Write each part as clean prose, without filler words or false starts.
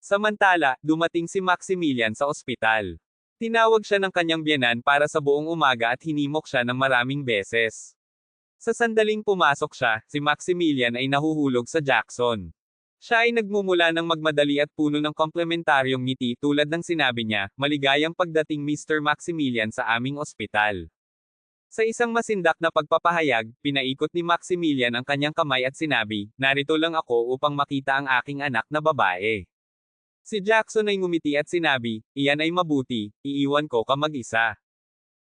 Samantala, dumating si Maximilian sa ospital. Tinawag siya ng kanyang biyenan para sa buong umaga at hinimok siya ng maraming beses. Sa sandaling pumasok siya, si Maximilian ay nahuhulog sa Jackson. Siya ay nagmumula ng magmadali at puno ng komplementaryong ngiti tulad ng sinabi niya, "Maligayang pagdating Mr. Maximilian sa aming ospital." Sa isang masindak na pagpapahayag, pinaikot ni Maximilian ang kanyang kamay at sinabi, "Narito lang ako upang makita ang aking anak na babae." Si Jackson ay ngumiti at sinabi, "Iyan ay mabuti, iiwan ko ka mag-isa.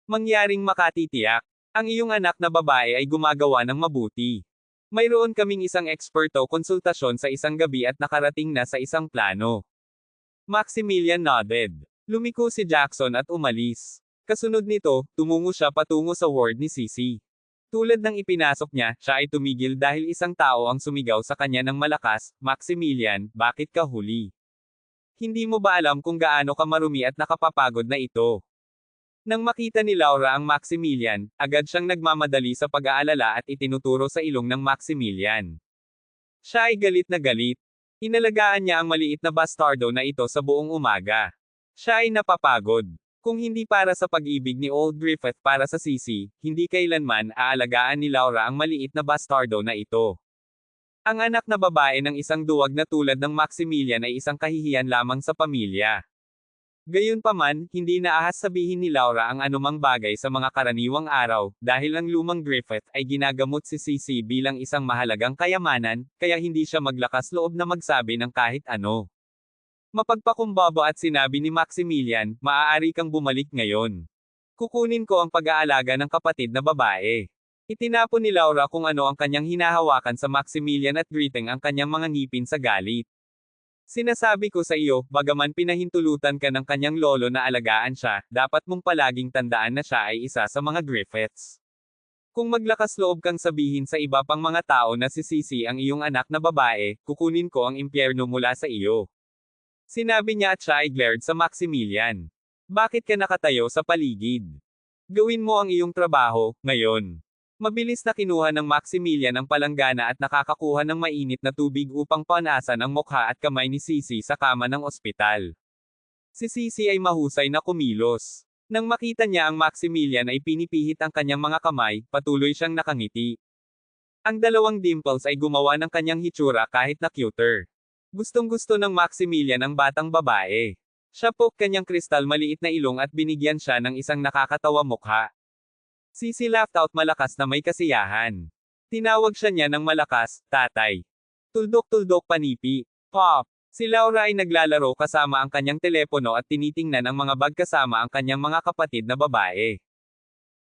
Mangyaring makatitiyak, ang iyong anak na babae ay gumagawa ng mabuti. Mayroon kaming isang eksperto konsultasyon sa isang gabi at nakarating na sa isang plano." Maximilian nodded. Lumiko si Jackson at umalis. Kasunod nito, tumungo siya patungo sa ward ni Sisi. Tulad ng ipinasok niya, siya ay tumigil dahil isang tao ang sumigaw sa kanya ng malakas, "Maximilian, bakit ka huli? Hindi mo ba alam kung gaano ka marumi at nakapapagod na ito?" Nang makita ni Laura ang Maximilian, agad siyang nagmamadali sa pag-aalala at itinuturo sa ilong ng Maximilian. Siya ay galit na galit. Inalagaan niya ang maliit na bastardo na ito sa buong umaga. Siya ay napapagod. Kung hindi para sa pag-ibig ni Old Griffith para sa Sisi, hindi kailanman aalagaan ni Laura ang maliit na bastardo na ito. Ang anak na babae ng isang duwag na tulad ng Maximilian ay isang kahihiyan lamang sa pamilya. Gayunpaman, hindi naahas sabihin ni Laura ang anumang bagay sa mga karaniwang araw, dahil ang lumang Griffith ay ginagamot si Sisi bilang isang mahalagang kayamanan, kaya hindi siya maglakas loob na magsabi ng kahit ano. Mapagpakumbaba at sinabi ni Maximilian, "Maaari kang bumalik ngayon. Kukunin ko ang pag-aalaga ng kapatid na babae." Itinapon ni Laura kung ano ang kanyang hinahawakan sa Maximilian at griting ang kanyang mga ngipin sa galit. "Sinasabi ko sa iyo, bagaman pinahintulutan ka ng kanyang lolo na alagaan siya, dapat mong palaging tandaan na siya ay isa sa mga Griffiths. Kung maglakas loob kang sabihin sa iba pang mga tao na si Sisi ang iyong anak na babae, kukunin ko ang impyerno mula sa iyo." Sinabi niya at siya ay glared sa Maximilian. "Bakit ka nakatayo sa paligid? Gawin mo ang iyong trabaho, ngayon." Mabilis na kinuha ng Maximilian ang palanggana at nakakakuha ng mainit na tubig upang panasan ang mukha at kamay ni Sisi sa kama ng ospital. Si Sisi ay mahusay na kumilos. Nang makita niya ang Maximilian ay pinipihit ang kanyang mga kamay, patuloy siyang nakangiti. Ang dalawang dimples ay gumawa ng kanyang hitsura kahit na cuter. Gustong-gusto ng Maximilian ang batang babae. Siya po kanyang kristal maliit na ilong at binigyan siya ng isang nakakatawa mukha. Sisi laughed out malakas na may kasiyahan. Tinawag siya niya ng malakas, "Tatay." Tuldok-tuldok panipi. Pop! Si Laura ay naglalaro kasama ang kanyang telepono at tinitingnan ang mga bag kasama ang kanyang mga kapatid na babae.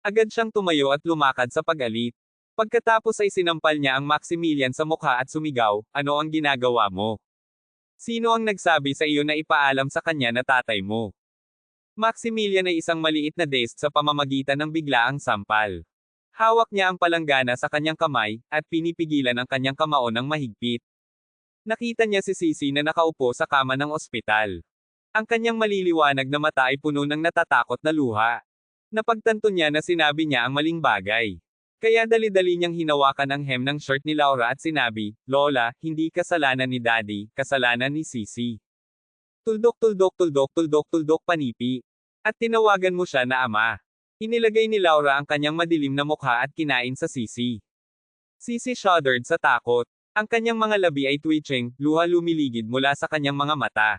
Agad siyang tumayo at lumakad sa pag-alit. Pagkatapos ay sinampal niya ang Maximilian sa mukha at sumigaw, "Ano ang ginagawa mo? Sino ang nagsabi sa iyo na ipaalam sa kanya na tatay mo?" Maximilian ay isang maliit na dazed sa pamamagitan ng biglaang sampal. Hawak niya ang palanggana sa kanyang kamay, at pinipigilan ang kanyang kamao ng mahigpit. Nakita niya si Sisi na nakaupo sa kama ng ospital. Ang kanyang maliliwanag na mata ay puno ng natatakot na luha. Napagtanto niya na sinabi niya ang maling bagay. Kaya dali-dali niyang hinawakan ang hem ng shirt ni Laura at sinabi, "Lola, hindi kasalanan ni Daddy, kasalanan ni Sisi." Tuldok-tuldok-tuldok-tuldok-tuldok panipi. "At tinawagan mo siya na ama." Inilagay ni Laura ang kanyang madilim na mukha at kinain sa Sisi. Sisi shuddered sa takot. Ang kanyang mga labi ay twitching, luha lumiligid mula sa kanyang mga mata.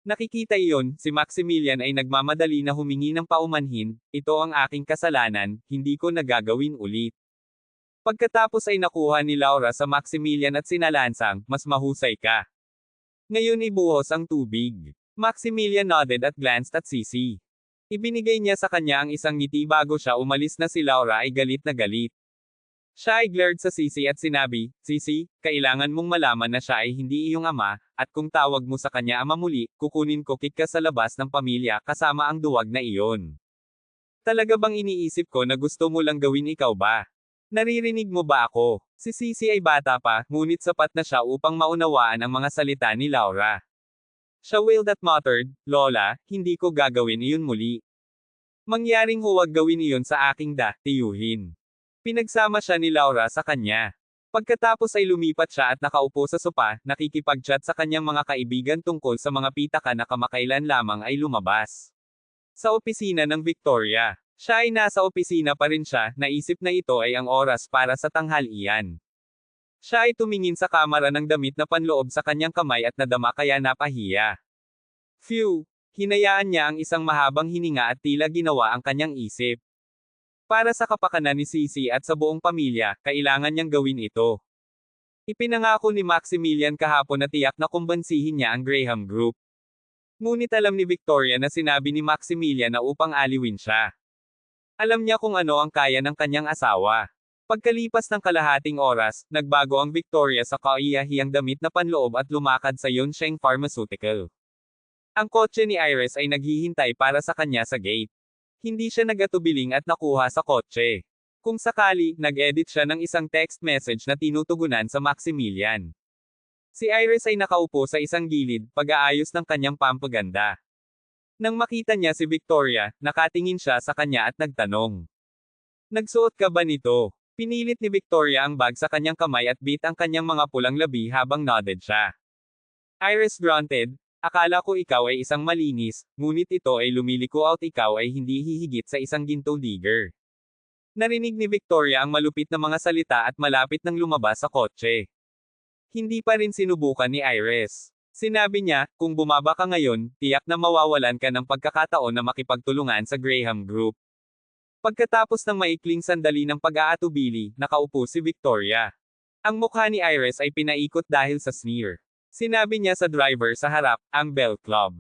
Nakikita iyon, si Maximilian ay nagmamadali na humingi ng paumanhin, "Ito ang aking kasalanan, hindi ko nagagawin ulit." Pagkatapos ay nakuha ni Laura sa Maximilian at sinalansang, "Mas mahusay ka. Ngayon ibuhos ang tubig." Maximilian nodded at glanced at Sisi. Ibinigay niya sa kanya ang isang ngiti bago siya umalis na si Laura ay galit na galit. Siya ay glared sa Sisi at sinabi, "Sisi, kailangan mong malaman na siya ay hindi iyong ama, at kung tawag mo sa kanya ama muli, kukunin ko kick ka sa labas ng pamilya kasama ang duwag na iyon." "Talaga bang iniisip ko na gusto mo lang gawin ikaw ba? Naririnig mo ba ako?" Si Sisi ay bata pa, ngunit sapat na siya upang maunawaan ang mga salita ni Laura. Siya wailed at muttered, "Lola, hindi ko gagawin iyon muli. Mangyaring huwag gawin iyon sa aking tiyuhin." Pinagsama siya ni Laura sa kanya. Pagkatapos ay lumipat siya at nakaupo sa sopa, nakikipag-chat sa kanyang mga kaibigan tungkol sa mga pitaka na kamakailan lamang ay lumabas. Sa opisina ng Victoria. Siya ay nasa opisina pa rin siya, naisip na ito ay ang oras para sa tanghalian. Siya ay tumingin sa kamera ng damit na panloob sa kanyang kamay at nadama kaya napahiya. Phew! Hinayaan niya ang isang mahabang hininga at tila ginawa ang kanyang isip. Para sa kapakanan ni Sisi at sa buong pamilya, kailangan niyang gawin ito. Ipinangako ni Maximilian kahapon na tiyak na kumbansihin niya ang Graham Group. Ngunit alam ni Victoria na sinabi ni Maximilian na upang aliwin siya. Alam niya kung ano ang kaya ng kanyang asawa. Pagkalipas ng kalahating oras, nagbago ang Victoria sa kaiyahiyang damit na panloob at lumakad sa Yunsheng Pharmaceutical. Ang kotse ni Iris ay naghihintay para sa kanya sa gate. Hindi siya nagatubiling at nakuha sa kotse. Kung sakali, nag-edit siya ng isang text message na tinutugunan sa Maximilian. Si Iris ay nakaupo sa isang gilid, pag-aayos ng kanyang pampaganda. Nang makita niya si Victoria, nakatingin siya sa kanya at nagtanong. Nagsuot ka ba nito? Pinilit ni Victoria ang bag sa kanyang kamay at bit ang kanyang mga pulang labi habang nodded siya. Iris grunted, akala ko ikaw ay isang malinis, ngunit ito ay lumiliko at ikaw ay hindi hihigit sa isang ginto digger. Narinig ni Victoria ang malupit na mga salita at malapit nang lumabas sa kotse. Hindi pa rin sinubukan ni Iris. Sinabi niya, kung bumaba ka ngayon, tiyak na mawawalan ka ng pagkakataon na makipagtulungan sa Graham Group. Pagkatapos ng maikling sandali ng pag-aatubili, nakaupo si Victoria. Ang mukha ni Iris ay pinaikot dahil sa sneer. Sinabi niya sa driver sa harap, ang Bell Club.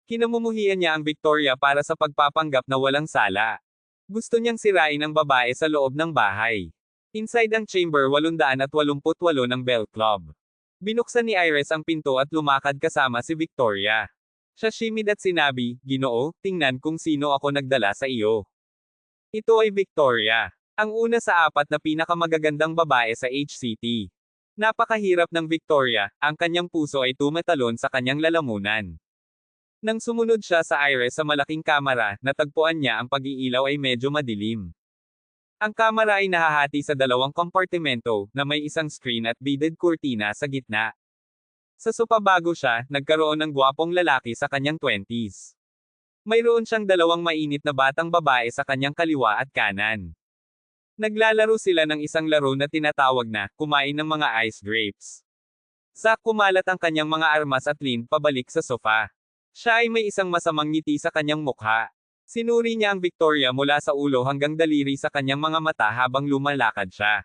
Kinamumuhian niya ang Victoria para sa pagpapanggap na walang sala. Gusto niyang sirain ang babae sa loob ng bahay. Inside ang chamber 888 ng Bell Club. Binuksan ni Iris ang pinto at lumakad kasama si Victoria. Siya shimid at sinabi, Ginoo, tingnan kung sino ako nagdala sa iyo. Ito ay Victoria. Ang una sa apat na pinakamagagandang babae sa HCT. Napakahirap ng Victoria, ang kanyang puso ay tumatalon sa kanyang lalamunan. Nang sumunod siya sa Iris sa malaking kamera, natagpuan niya ang pag-iilaw ay medyo madilim. Ang kamera ay nahahati sa dalawang kompartimento, na may isang screen at beaded kurtina sa gitna. Sa sopa bago siya, nagkaroon ng gwapong lalaki sa kanyang 20s. Mayroon siyang dalawang mainit na batang babae sa kanyang kaliwa at kanan. Naglalaro sila ng isang laro na tinatawag na, kumain ng mga ice grapes. Zack kumalat ang kanyang mga armas at Lynn pabalik sa sofa. Siya ay may isang masamang ngiti sa kanyang mukha. Sinuri niya ang Victoria mula sa ulo hanggang daliri sa kanyang mga mata habang lumalakad siya.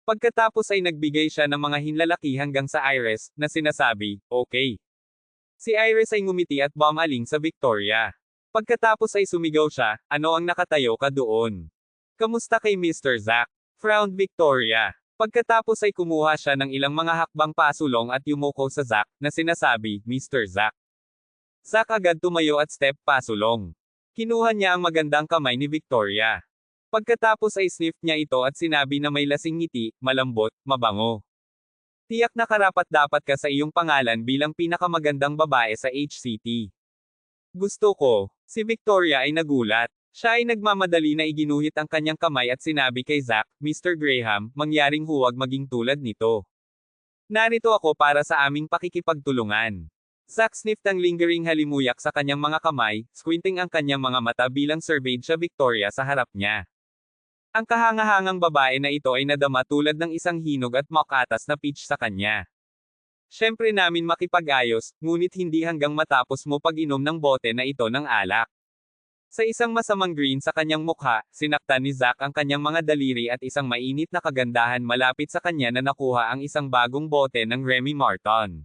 Pagkatapos ay nagbigay siya ng mga hinlalaki hanggang sa Iris, na sinasabi, okay. Si Iris ay ngumiti at bumaling sa Victoria. Pagkatapos ay sumigaw siya, ano ang nakatayo ka doon? Kamusta kay Mr. Zack? Frowned Victoria. Pagkatapos ay kumuha siya ng ilang mga hakbang pasulong at yumuko sa Zack, na sinasabi, Mr. Zack. Zack agad tumayo at step pasulong. Kinuha niya ang magandang kamay ni Victoria. Pagkatapos ay sniff niya ito at sinabi na may lasing ngiti, malambot, mabango. Tiyak na karapat-dapat ka sa iyong pangalan bilang pinakamagandang babae sa HCT. Gusto ko. Si Victoria ay nagulat. Siya ay nagmamadali na iginuhit ang kanyang kamay at sinabi kay Zack, Mr. Graham, mangyaring huwag maging tulad nito. Narito ako para sa aming pakikipagtulungan. Zack sniffed ang lingering halimuyak sa kanyang mga kamay, squinting ang kanyang mga mata bilang surveyed siya Victoria sa harap niya. Ang kahangahangang babae na ito ay nadama tulad ng isang hinog at makatas na peach sa kanya. Siyempre namin makipag-ayos, ngunit hindi hanggang matapos mo pag-inom ng bote na ito ng alak. Sa isang masamang grin sa kanyang mukha, sinaktan ni Zack ang kanyang mga daliri at isang mainit na kagandahan malapit sa kanya na nakuha ang isang bagong bote ng Remy Martin.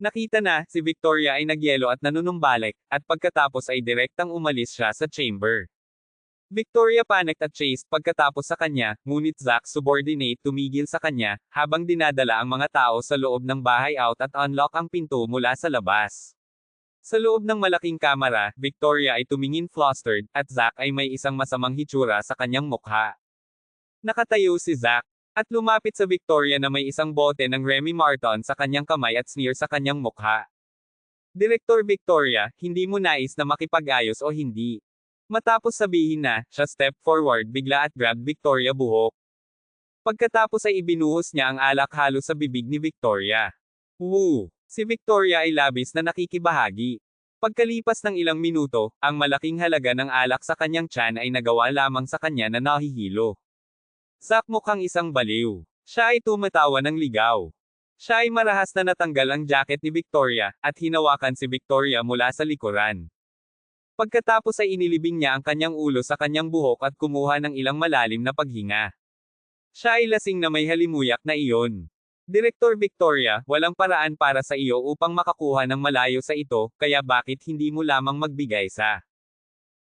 Nakita na, si Victoria ay nagyelo at nanunumbalik, at pagkatapos ay direktang umalis siya sa chamber. Victoria panicked at chased pagkatapos sa kanya, ngunit Zack subordinate tumigil sa kanya, habang dinadala ang mga tao sa loob ng bahay out at unlock ang pinto mula sa labas. Sa loob ng malaking kamera, Victoria ay tumingin flustered, at Zack ay may isang masamang hitsura sa kanyang mukha. Nakatayo si Zack, at lumapit sa Victoria na may isang bote ng Remy Martin sa kanyang kamay at sneer sa kanyang mukha. Direktor Victoria, hindi mo nais na makipag-ayos o hindi? Matapos sabihin na, siya step forward bigla at grabbed Victoria buhok. Pagkatapos ay ibinuhos niya ang alak halos sa bibig ni Victoria. Woo! Si Victoria ay labis na nakikibahagi. Pagkalipas ng ilang minuto, ang malaking halaga ng alak sa kanyang tiyan ay nagawa lamang sa kanya na nahihilo. Zack mukhang isang baliw. Siya ay tumatawa ng ligaw. Siya ay marahas na natanggal ang jacket ni Victoria, at hinawakan si Victoria mula sa likuran. Pagkatapos ay inilibing niya ang kanyang ulo sa kanyang buhok at kumuha ng ilang malalim na paghinga. Siya ay lasing na may halimuyak na iyon. Direktor Victoria, walang paraan para sa iyo upang makakuha ng malayo sa ito, kaya bakit hindi mo lamang magbigay sa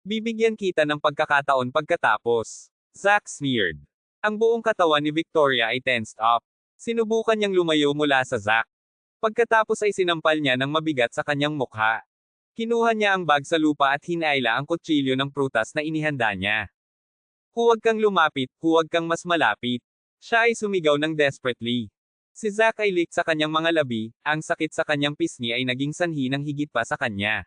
bibigyan kita ng pagkakataon pagkatapos. Zack sneered. Ang buong katawan ni Victoria ay tensed up. Sinubukan niyang lumayo mula sa Zack. Pagkatapos ay sinampal niya ng mabigat sa kanyang mukha. Kinuha niya ang bag sa lupa at hinaila ang kutsilyo ng prutas na inihanda niya. Huwag kang lumapit, huwag kang mas malapit. Siya ay sumigaw ng desperately. Si Zack ay lik sa kanyang mga labi, ang sakit sa kanyang pisngi ay naging sanhi ng higit pa sa kanya.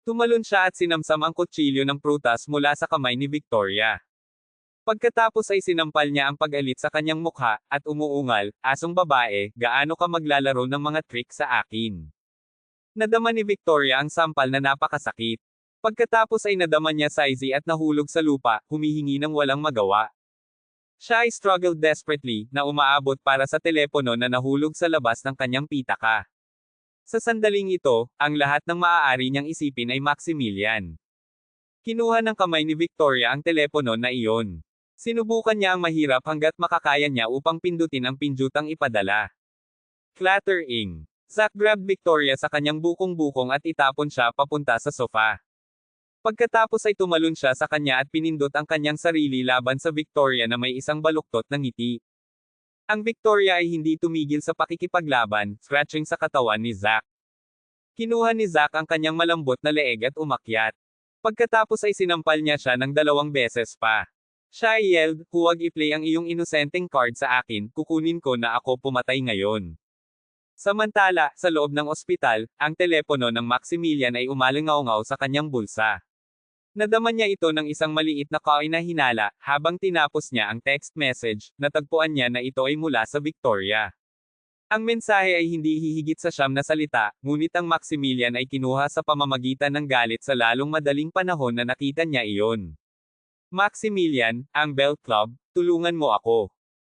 Tumalon siya at sinamsam ang kutsilyo ng prutas mula sa kamay ni Victoria. Pagkatapos ay sinampal niya ang pag-alit sa kanyang mukha, at umuungal, asong babae, gaano ka maglalaro ng mga trick sa akin? Nadama ni Victoria ang sampal na napakasakit. Pagkatapos ay nadama niya si Izzy at nahulog sa lupa, humihingi ng walang magawa. Siya ay struggled desperately, na umaabot para sa telepono na nahulog sa labas ng kanyang pitaka. Sa sandaling ito, ang lahat ng maaari niyang isipin ay Maximilian. Kinuha ng kamay ni Victoria ang telepono na iyon. Sinubukan niya ang mahirap hanggat makakaya niya upang pindutin ang pinjutang ipadala. Clattering. Zack grabbed Victoria sa kanyang bukong-bukong at itapon siya papunta sa sofa. Pagkatapos ay tumalon siya sa kanya at pinindot ang kanyang sarili laban sa Victoria na may isang baluktot na ngiti. Ang Victoria ay hindi tumigil sa pakikipaglaban, scratching sa katawan ni Zack. Kinuha ni Zack ang kanyang malambot na leeg at umakyat. Pagkatapos ay sinampal niya siya ng 2 beses pa. Siya ay yelled, huwag i-play ang iyong inosenteng card sa akin, kukunin ko na ako pumatay ngayon. Samantala, sa loob ng ospital, ang telepono ng Maximilian ay umalingaw-ngaw sa kanyang bulsa. Nadama niya ito ng isang maliit na coin na hinala, habang tinapos niya ang text message, natagpuan niya na ito ay mula sa Victoria. Ang mensahe ay hindi hihigit sa 9 na salita, ngunit ang Maximilian ay kinuha sa pamamagitan ng galit sa lalong madaling panahon na nakita niya iyon. Maximilian, ang Bell Club, tulungan mo ako.